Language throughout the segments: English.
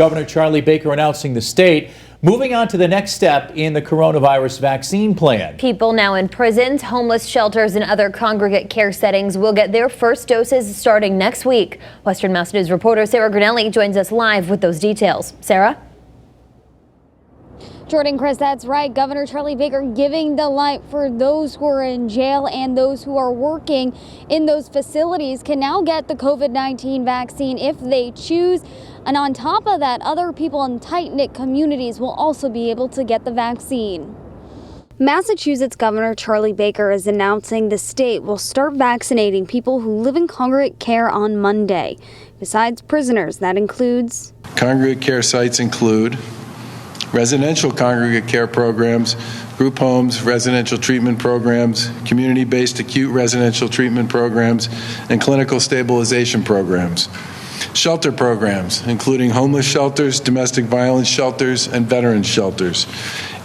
Governor Charlie Baker announcing the state moving on to the next step in the coronavirus vaccine plan. People now in prisons, homeless shelters, and other congregate care settings will get their first doses starting next week. Western Mass News reporter Sarah Grinelli joins us live with those details. Sarah? Jordan, Chris, that's right. Governor Charlie Baker giving the light for those who are in jail and those who are working in those facilities can now get the COVID-19 vaccine if they choose. And on top of that, other people in tight-knit communities will also be able to get the vaccine. Massachusetts Governor Charlie Baker is announcing the state will start vaccinating people who live in congregate care on Monday. Besides prisoners, that includes congregate care sites include residential congregate care programs, group homes, residential treatment programs, community-based acute residential treatment programs, and clinical stabilization programs. Shelter programs, including homeless shelters, domestic violence shelters, and veterans shelters,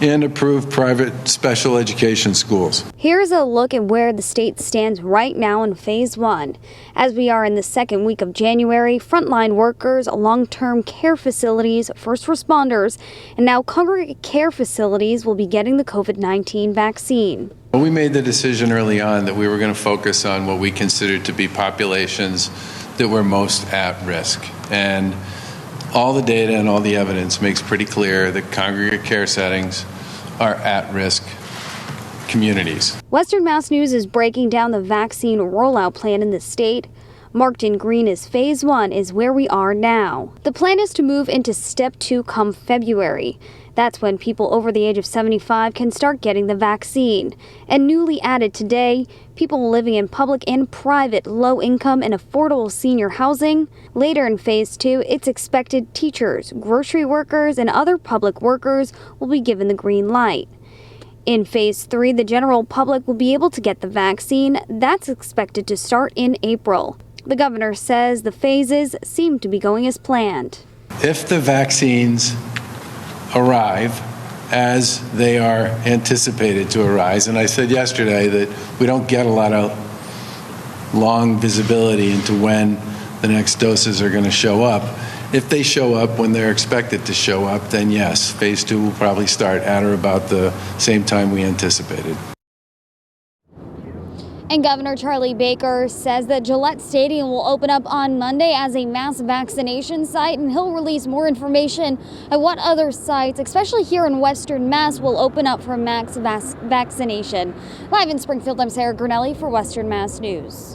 and approved private special education schools. Here's a look at where the state stands right now in Phase 1. As we are in the second week of January, frontline workers, long-term care facilities, first responders, and now congregate care facilities will be getting the COVID-19 vaccine. We made the decision early on that we were going to focus on what we considered to be populations that were most at risk. And all the data and all the evidence makes pretty clear that congregate care settings are at-risk communities. Western Mass News is breaking down the vaccine rollout plan in the state. Marked in green as Phase 1 is where we are now. The plan is to move into Step 2 come February. That's when people over the age of 75 can start getting the vaccine. And newly added today, people living in public and private low-income and affordable senior housing. Later in Phase 2, it's expected teachers, grocery workers, and other public workers will be given the green light. In Phase 3, the general public will be able to get the vaccine. That's expected to start in April. The governor says the phases seem to be going as planned. If the vaccines arrive as they are anticipated to arise, and I said yesterday that we don't get a lot of long visibility into when the next doses are going to show up. If they show up when they're expected to show up, then yes, Phase 2 will probably start at or about the same time we anticipated. And Governor Charlie Baker says that Gillette Stadium will open up on Monday as a mass vaccination site, and he'll release more information on what other sites, especially here in Western Mass, will open up for mass vaccination. Live in Springfield, I'm Sarah Grinelli for Western Mass News.